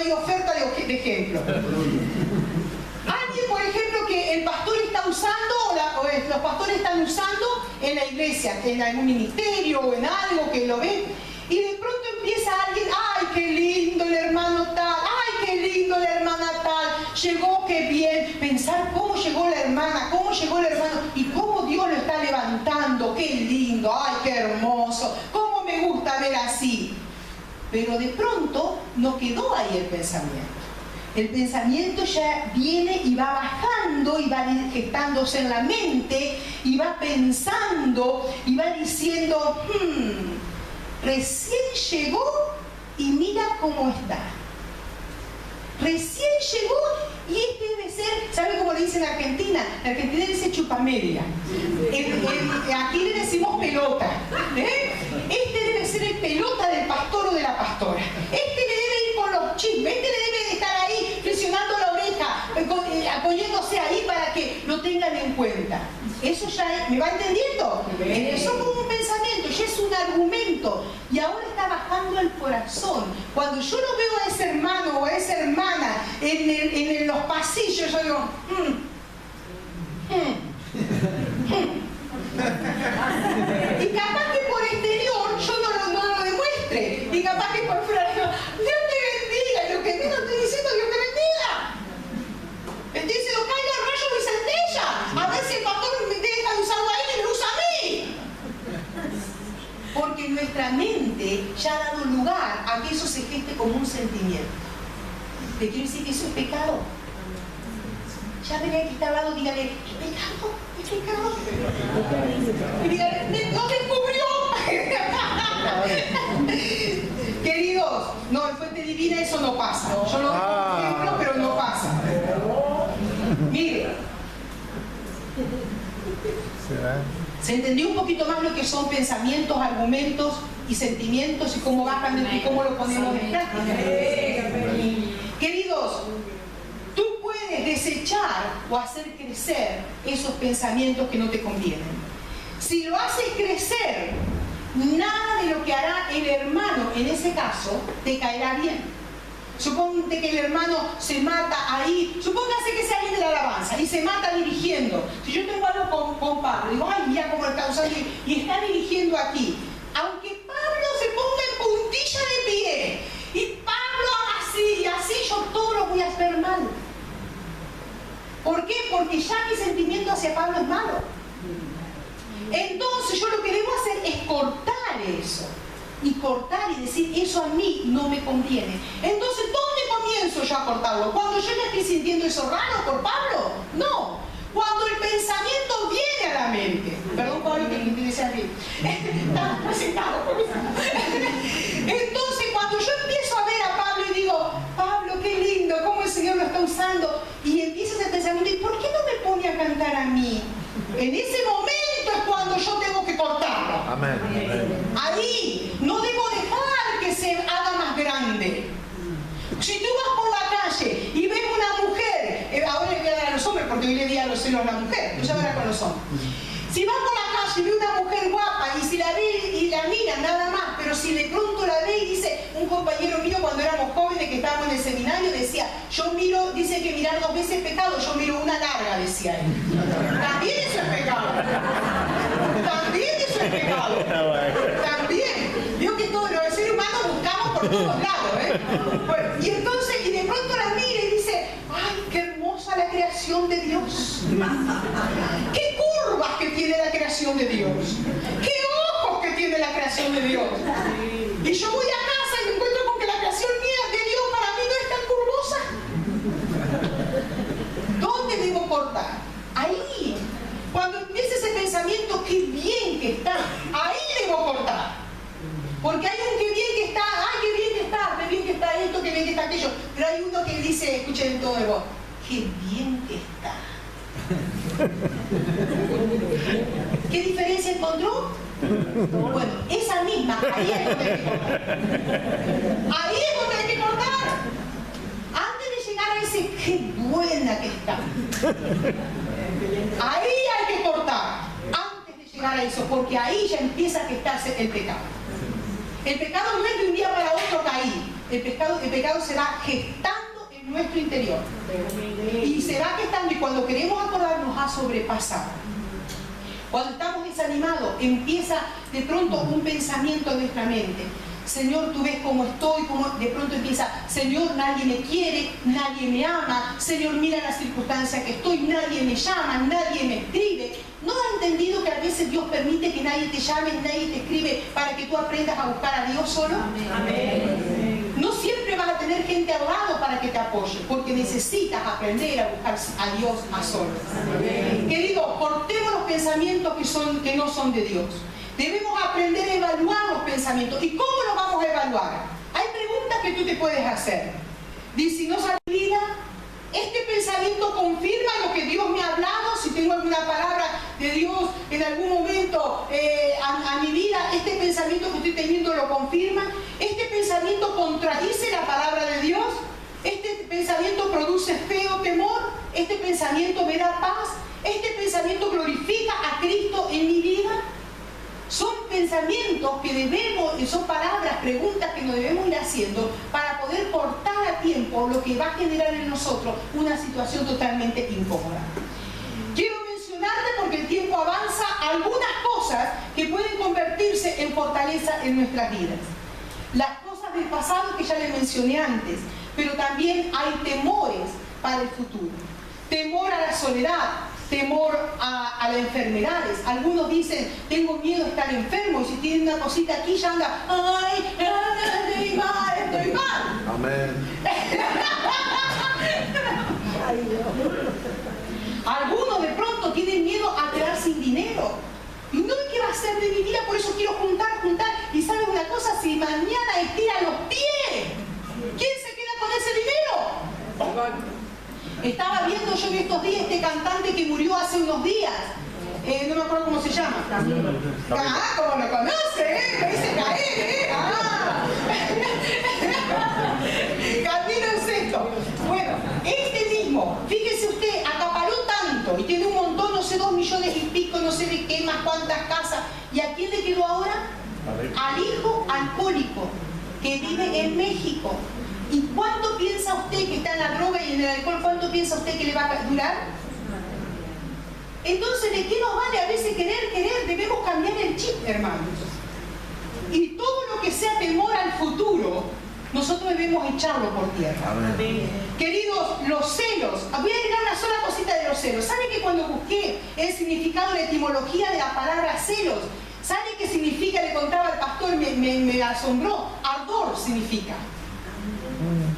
hay oferta de ejemplo. Alguien, por ejemplo, que el pastor está usando, los pastores están usando en la iglesia, en algún ministerio o en algo que lo ven, y de pronto empieza alguien, ¡ay, qué lindo el hermano tal! ¡Ay, qué lindo la hermana tal! Llegó, qué bien. Pensar cómo llegó la hermana, cómo llegó el hermano y cómo Dios lo está levantando. ¡Qué lindo! ¡Ay, qué hermoso! ¡Cómo me gusta ver así! Pero de pronto no quedó ahí el pensamiento. El pensamiento ya viene y va bajando y va gestándose en la mente y va pensando y va diciendo, recién llegó y mira cómo está. Recién llegó y este debe ser, ¿sabe cómo le dicen en Argentina? En Argentina dice chupamedia. Aquí le decimos pelota. Este debe ser el pelota del pastor o de la pastora. Este le debe ir con los chismes, este le debe estar ahí presionando la oreja, apoyándose ahí para que lo tengan en cuenta. Eso ya, ¿me va entendiendo? Eso es como un pensamiento, ya es un argumento. Y ahora está bajando el corazón. Cuando yo no veo a ese hermano o a esa hermana en los pasillos, yo digo, y capaz que por exterior yo no lo demuestre. Y capaz que por fuera digo, Dios te bendiga. Lo que menos estoy diciendo, Dios te bendiga. Estoy diciendo, caigan rayos y centellas. A ver si el pastor me deja de usarlo a él y me usa a mí. Porque nuestra mente ya ha dado lugar a que eso se geste como un sentimiento. ¿Te quiero decir que eso es pecado? Ya venía que está al lado, dígale, ¿es pecado? ¿Es pecado? Y dígale, ¡no descubrió! Queridos, no, en Fuente Divina eso no pasa. Yo lo digo por ejemplo, pero no pasa. Mire. ¿Se entendió un poquito más lo que son pensamientos, argumentos y sentimientos y cómo bajan y cómo lo ponemos en práctica? Queridos, tú puedes desechar o hacer crecer esos pensamientos que no te convienen. Si lo haces crecer, nada de lo que hará el hermano en ese caso te caerá bien. Supóngase que el hermano se mata ahí, supóngase que sea alguien de la alabanza y se mata dirigiendo. Si yo tengo algo con Pablo, digo, ay, mira cómo está usando y está dirigiendo aquí. Aunque Pablo se ponga en puntilla de pie y Pablo haga así y así, yo todo lo voy a hacer mal. ¿Por qué? Porque ya mi sentimiento hacia Pablo es malo. Entonces yo lo que debo hacer es cortar eso. Y cortar y decir, eso a mí no me conviene. Entonces, ¿dónde comienzo yo a cortarlo? ¿Cuando yo ya estoy sintiendo eso raro por Pablo? No. Cuando el pensamiento viene a la mente. Perdón, Pablo, que me dice así. Estaba presentado por eso. Entonces, cuando yo empiezo a ver a Pablo y digo, Pablo, qué lindo, cómo el Señor lo está usando, y empieza ese pensamiento, ¿y por qué no me pone a cantar a mí? En ese momento es cuando yo tengo que cortarlo. Amén. Ahí no debo dejar que se haga más grande. Si tú vas por la calle y ves una mujer, ahora le voy a dar a los hombres porque hoy le di a los celos a la mujer, yo ahora con los hombres. Si vas por la calle y ve una mujer guapa y si la ve y la mira nada más, pero si de pronto la ve y dice, un compañero mío cuando éramos jóvenes que estábamos en el seminario decía, yo miro, dice que mirar 2 veces es pecado, yo miro una larga, decía él. También eso es pecado. También eso es pecado. También. Vio que todos los seres humanos buscamos por todos lados, Bueno, y entonces, y de pronto la mira y dice, ay, qué hermosa la creación de Dios. Qué curvas que tiene la creación de Dios. Qué ojos que tiene la creación de Dios. Y yo voy a casa y me encuentro con que la creación mía de Dios para mí no es tan curvosa. ¿Dónde debo cortar? Ahí. Cuando empiece ese pensamiento, qué bien que está, ahí debo cortar. Porque hay un qué bien que está, ay, qué bien que está, qué bien que está esto, qué bien que está aquello. Pero hay uno que dice, escuchen todo de voz, qué bien que está. ¿Qué diferencia encontró? Bueno, esa misma, ahí es donde hay que cortar. Ahí es donde hay que cortar. Antes de llegar a ese, qué buena que está. Ahí hay que cortar. Antes de llegar a eso, porque ahí ya empieza a gestarse el pecado. El pecado no es de un día para otro caer. El pecado se va gestando en nuestro interior. Y se va gestando y cuando queremos acordarnos a sobrepasar. Cuando estamos desanimados, empieza de pronto un pensamiento en nuestra mente. Señor, tú ves cómo estoy, cómo de pronto empieza, Señor, nadie me quiere, nadie me ama, Señor, mira la circunstancia que estoy, nadie me llama, nadie me escribe. ¿No has entendido que a veces Dios permite que nadie te llame, nadie te escribe para que tú aprendas a buscar a Dios solo? Amén. No siempre siempre vas a tener gente al lado para que te apoye, porque necesitas aprender a buscar a Dios a solas. Querido, cortemos los pensamientos que no son de Dios. Debemos aprender a evaluar los pensamientos. ¿Y cómo los vamos a evaluar? Hay preguntas que tú te puedes hacer. Dice, si no sale vida, ¿este pensamiento confirma lo que Dios me ha hablado? Si tengo alguna palabra de Dios en algún momento a mi vida, ¿este pensamiento que estoy teniendo lo confirma? ¿Este pensamiento contradice la palabra de Dios? ¿Este pensamiento produce fe o temor? ¿Este pensamiento me da paz? ¿Este pensamiento glorifica a Cristo en mi vida? Son pensamientos que debemos, son palabras, preguntas que nos debemos ir haciendo para poder cortar a tiempo lo que va a generar en nosotros una situación totalmente incómoda. Quiero mencionarte, porque el tiempo avanza, algunas cosas que pueden convertirse en fortaleza en nuestras vidas. Las cosas del pasado que ya les mencioné antes, pero también hay temores para el futuro. Temor a la soledad, temor a las enfermedades. Algunos dicen, tengo miedo de estar enfermo, y si tienen una cosita aquí ya anda, ¡ay, estoy mal, estoy mal! Amén. Algunos de pronto tienen miedo a quedar sin dinero. Y no, ¿qué va a hacer de mi vida? Por eso quiero juntar. Y ¿sabes una cosa? Si mañana estira los pies, ¿quién se queda con ese dinero? Estaba viendo yo en estos días este cantante que murió hace unos días. No me acuerdo cómo se llama. Ah, como lo conoce, me dice caer, Camino en Sexto. Bueno, este mismo, fíjese usted, acaparó tanto y tiene un montón, no sé, 2 millones y pico, no sé de qué, más cuántas casas. ¿Y a quién le quedó ahora? Al hijo alcohólico que vive en México. ¿Y cuánto piensa usted que está en la droga y en el alcohol? ¿Cuánto piensa usted que le va a durar? Entonces, ¿de qué nos vale a veces querer? Debemos cambiar el chip, hermanos. Y todo lo que sea temor al futuro, nosotros debemos echarlo por tierra. Amén. Queridos, los celos. Voy a agregar una sola cosita de los celos. ¿Sabe que cuando busqué el significado, la etimología de la palabra celos, ¿sabe qué significa? Le contaba al pastor, me asombró. Ardor significa.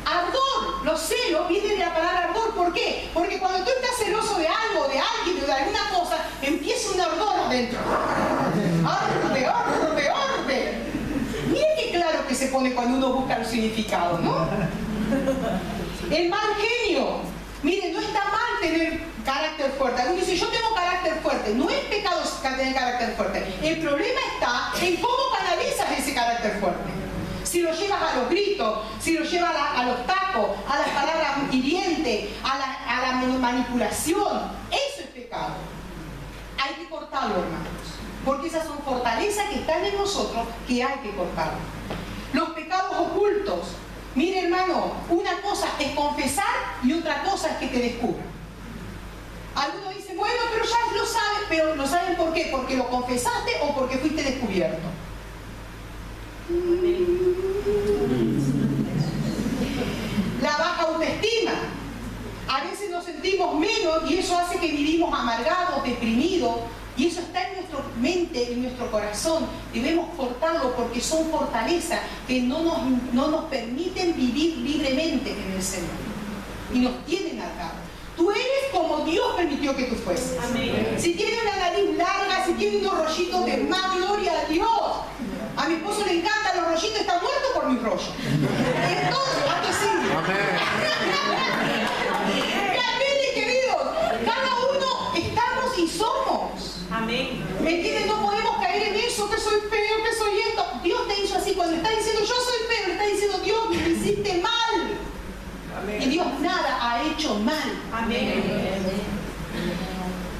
Ardor, los celos vienen de la palabra ardor. ¿Por qué? Porque cuando tú estás celoso de algo, de alguien, de alguna cosa, empieza un ardor adentro. Arde. Mira qué claro que se pone cuando uno busca el significado, ¿no? El mal genio. Mire, no está mal tener carácter fuerte. Alguien dice, yo tengo carácter fuerte. No es pecado tener carácter fuerte. El problema está en cómo canalizas ese carácter fuerte. Si lo llevas a los gritos, si lo llevas a los tacos, a las palabras hirientes, a la manipulación, eso es pecado. Hay que cortarlo, hermanos, porque esas son fortalezas que están en nosotros que hay que cortarlo. Los pecados ocultos. Mire, hermano, una cosa es confesar y otra cosa es que te descubran. Algunos dicen, bueno, pero ya lo saben, pero ¿lo saben por qué? ¿Porque lo confesaste o porque fuiste descubierto? La baja autoestima. A veces nos sentimos menos y eso hace que vivimos amargados, deprimidos, y eso está en nuestra mente, en nuestro corazón. Debemos cortarlo porque son fortalezas que no nos permiten vivir libremente en el Señor y nos tienen atados. Tú eres como Dios permitió que tú fueses. Amén. Si tienes una nariz larga, si tienes unos rollitos de más, gloria a Dios. A mi esposo le encantan los rollitos, está muerto por mis rollos. Entonces, ¿a qué sí? Amén, queridos. Cada uno estamos y somos. Amén. ¿Me entiendes? No podemos caer en eso, que soy feo, que soy esto. Dios te hizo así. Cuando está diciendo yo soy feo, le está diciendo Dios, me hiciste mal. Amén. Y Dios nada ha hecho mal. Amén.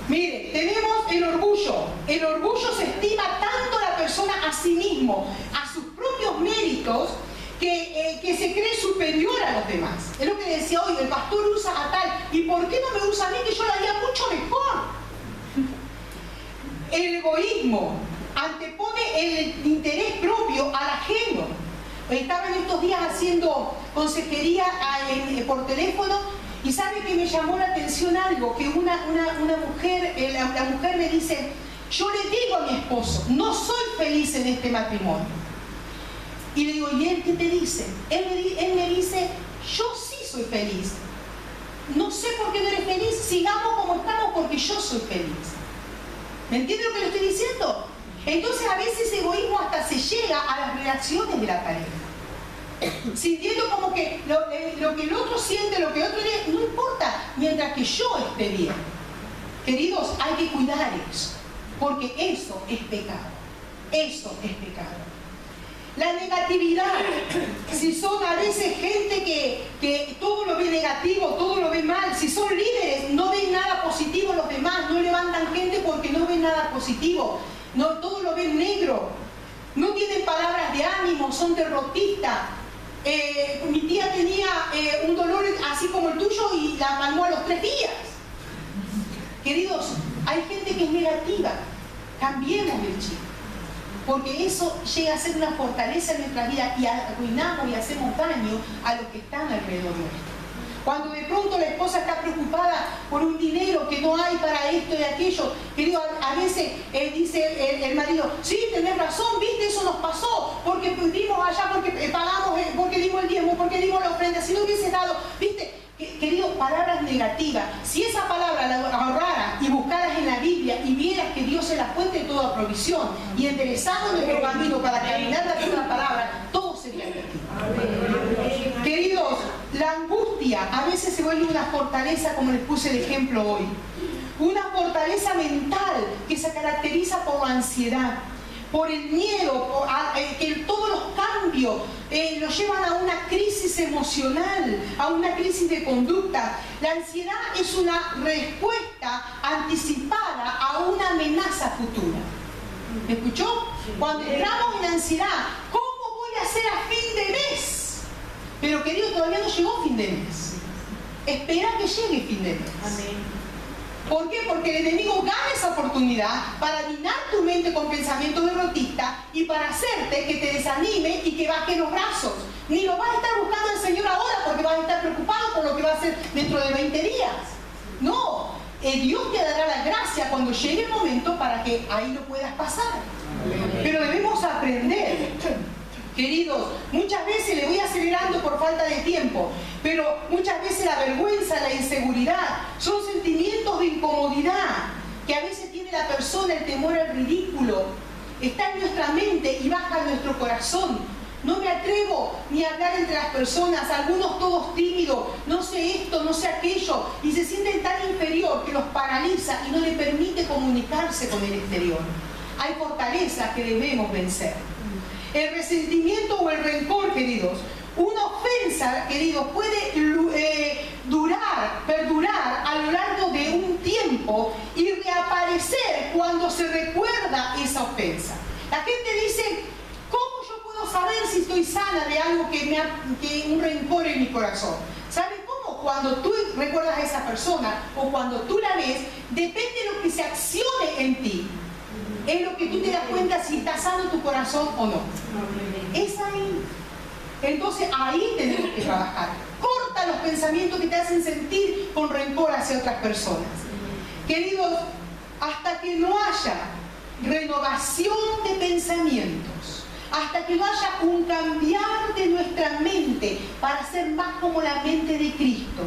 Mire, tenemos el orgullo. El orgullo se estima tanto a la persona a sí mismo, a sus propios méritos, que se cree superior a los demás. Es lo que decía hoy, el pastor usa a tal. ¿Y por qué no me usa a mí que yo lo haría mucho mejor? El egoísmo antepone el interés propio al ajeno. Estaba en estos días haciendo consejería por teléfono. Y sabe que me llamó la atención algo, que una mujer, la mujer me dice, yo le digo a mi esposo, no soy feliz en este matrimonio. Y le digo, ¿y él qué te dice? Él me dice, yo sí soy feliz. No sé por qué no eres feliz, sigamos como estamos porque yo soy feliz. ¿Me entiende lo que le estoy diciendo? Entonces a veces egoísmo hasta se llega a las relaciones de la pareja. Sintiendo como que lo que el otro siente, lo que el otro le... No importa, mientras que yo esté bien. Queridos, hay que cuidar eso, porque eso es pecado. Eso es pecado. La negatividad, si son a veces gente que todo lo ve negativo, todo lo ve mal, si son líderes, no ven nada positivo los demás, no levantan gente porque no ven nada positivo, no, todo lo ven negro, no tienen palabras de ánimo, son derrotistas. Mi tía tenía un dolor así como el tuyo y la palmó a los 3 días. Queridos, hay gente que es negativa, cambiemos el chip. Porque eso llega a ser una fortaleza en nuestra vida y arruinamos y hacemos daño a los que están alrededor nuestro. Cuando de pronto la esposa está preocupada por un dinero que no hay para esto y aquello, querido, a veces dice el marido, sí, tenés razón, viste, eso nos pasó, porque dimos allá, porque pagamos, porque dimos el diezmo, porque dimos la ofrenda, si no hubiese dado, viste. Queridos, palabras negativas. Si esa palabra la ahorraras y buscaras en la Biblia y vieras que Dios es la fuente de toda provisión y enderezamos nuestro camino para caminar la misma palabra, todo sería efectivo. Queridos, la angustia a veces se vuelve una fortaleza, como les puse el ejemplo hoy. Una fortaleza mental que se caracteriza por la ansiedad, por el miedo, que todos los cambios lo llevan a una crisis emocional, a una crisis de conducta. La ansiedad es una respuesta anticipada a una amenaza futura. ¿Me escuchó? Cuando entramos en ansiedad, ¿cómo voy a hacer a fin de mes? Pero querido, todavía no llegó fin de mes. Espera que llegue fin de mes. Amén. ¿Por qué? Porque el enemigo gana esa oportunidad para minar tu mente con pensamientos derrotistas y para hacerte que te desanime y que bajes los brazos. Ni lo vas a estar buscando al Señor ahora porque vas a estar preocupado por lo que va a hacer dentro de 20 días. No, Dios te dará la gracia cuando llegue el momento para que ahí lo puedas pasar. Pero debemos aprender. Queridos, muchas veces le voy acelerando por falta de tiempo, pero muchas veces la vergüenza, la inseguridad, son sentimientos de incomodidad que a veces tiene la persona, el temor al ridículo. Está en nuestra mente y baja en nuestro corazón. No me atrevo ni a hablar entre las personas, algunos todos tímidos, no sé esto, no sé aquello, y se sienten tan inferior que los paraliza y no les permite comunicarse con el exterior. Hay fortalezas que debemos vencer. El resentimiento o el rencor, queridos, una ofensa, queridos, puede perdurar a lo largo de un tiempo y reaparecer cuando se recuerda esa ofensa. La gente dice, ¿cómo yo puedo saber si estoy sana de algo que un rencor en mi corazón? ¿Sabes cómo? Cuando tú recuerdas a esa persona o cuando tú la ves, depende de lo que se accione en ti. Es lo que tú te das cuenta si está sano tu corazón o no. Es ahí. Entonces ahí tenemos que trabajar. Corta los pensamientos que te hacen sentir con rencor hacia otras personas. Queridos, hasta que no haya renovación de pensamientos, hasta que no haya un cambiar de nuestra mente para ser más como la mente de Cristo,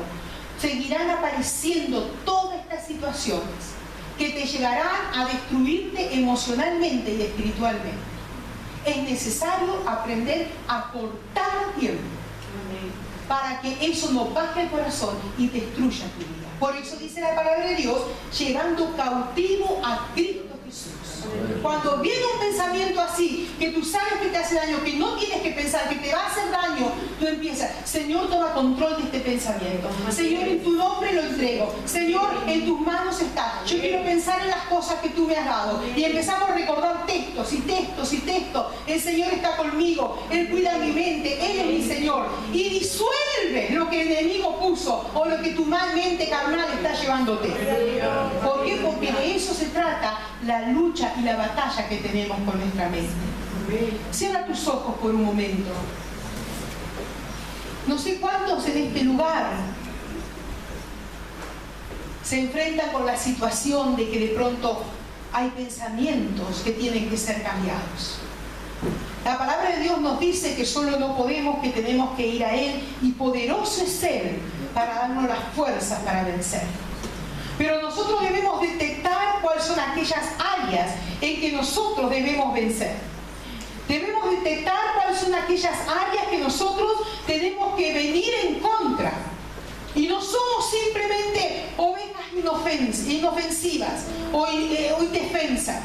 seguirán apareciendo todas estas situaciones que te llegarán a destruirte emocionalmente y espiritualmente. Es necesario aprender a cortar tiempo para que eso no baje el corazón y destruya tu vida. Por eso dice la palabra de Dios, llevando cautivo a Cristo Jesús. Cuando viene un pensamiento así, que tú sabes que te hace daño, que no tienes que pensar, que te va a hacer daño, tú empiezas, Señor, toma control de este pensamiento. Señor, en tu nombre lo entrego. Señor, en tus manos está. Yo quiero pensar en las cosas que tú me has dado. Y empezamos a recordar textos y textos y textos. El Señor está conmigo. Él cuida mi mente. Él es mi Señor. Y disuelve lo que el enemigo puso o lo que tu mente carnal está llevándote. ¿Por qué? Porque de eso se trata la lucha y la batalla que tenemos con nuestra mente. Cierra tus ojos por un momento. No sé cuántos en este lugar se enfrentan con la situación de que de pronto hay pensamientos que tienen que ser cambiados. La palabra de Dios nos dice que solo no podemos, que tenemos que ir a Él, y poderoso es Él para darnos las fuerzas para vencer. Pero nosotros debemos detectar cuáles son aquellas áreas en que nosotros debemos vencer. Debemos detectar cuáles son aquellas áreas que nosotros tenemos que venir en contra. Y no somos simplemente ovejas inofensivas o indefensas.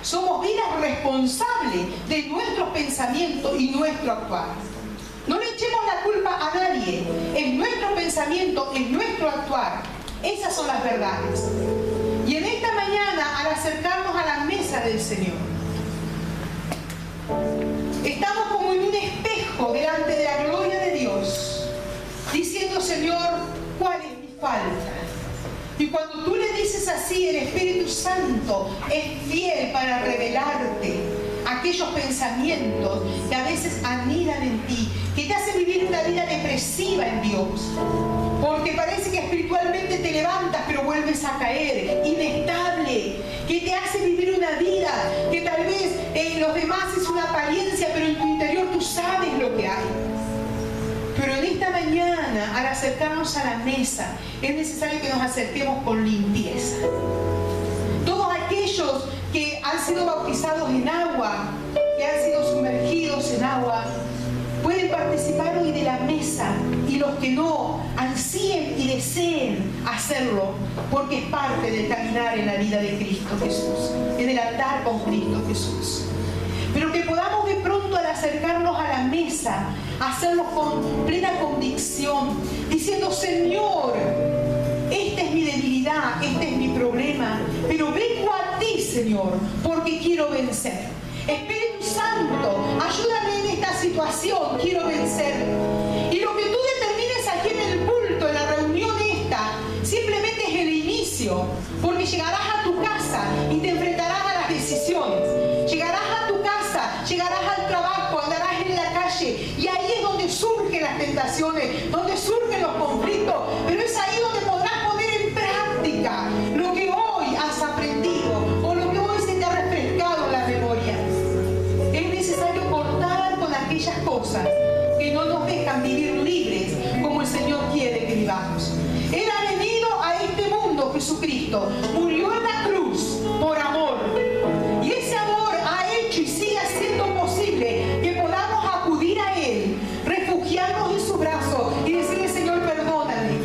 Somos vidas responsables de nuestros pensamientos y nuestro actuar. No le echemos la culpa a nadie. Es nuestro pensamiento, es nuestro actuar. Esas son las verdades. Y en esta mañana, al acercarnos a la mesa del Señor, estamos como en un espejo delante de la gloria de Dios, diciendo: Señor, ¿cuál es mi falta? Y cuando tú le dices así, el Espíritu Santo es fiel para revelarte aquellos pensamientos que a veces anidan en ti, que te hacen vivir una vida depresiva en Dios. Porque parece que espiritualmente te levantas, pero vuelves a caer, inestable, que te hace vivir una vida que tal vez en los demás es una apariencia, pero en tu interior tú sabes lo que hay. Pero en esta mañana, al acercarnos a la mesa, es necesario que nos acerquemos con limpieza. Todos aquellos que han sido bautizados en agua, que han sido sumergidos en agua, pueden participar hoy de la mesa, y los que no ansíen y deseen hacerlo, porque es parte del caminar en la vida de Cristo Jesús, en el andar con Cristo Jesús. Pero que podamos de pronto, al acercarnos a la mesa, hacerlo con plena convicción, diciendo: Señor, esta es mi debilidad, este es mi problema, pero vengo a ti, Señor, porque quiero vencer. Espíritu Santo, ayúdame en esta situación, quiero vencer. Y lo que tú determines aquí en el culto, en la reunión esta, simplemente es el inicio, porque llegarás a tu casa y te enfrentarás a las decisiones. Llegarás a tu casa, llegarás al trabajo, andarás en la calle, y ahí es donde surgen las tentaciones, donde surgen los conflictos, pero es ahí donde podrás poner en práctica lo que hoy has aprendido o lo que hoy se te ha refrescado en la memoria. Es necesario cortar con aquellas cosas que no nos dejan vivir libres como el Señor quiere que vivamos. Él ha venido a este mundo, Jesucristo, murió en la cruz por amor. Y ese amor ha hecho y sigue siendo posible que podamos acudir a Él, refugiarnos en su brazo y decirle: Señor, perdóname,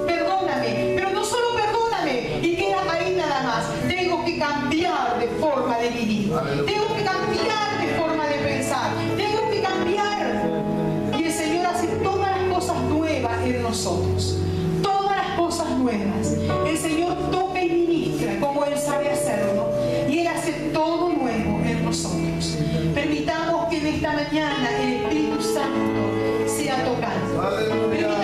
perdóname, pero no solo perdóname y queda ahí nada más. Tengo que cambiar de forma de vivir, tengo que cambiar de forma de pensar, tengo que cambiar. Y el Señor hace todas las cosas nuevas en nosotros, todas las cosas nuevas. El Señor toca y ministra como Él sabe hacerlo, y Él hace todo nuevo en nosotros. Permitamos que en esta mañana el Espíritu Santo sea tocando.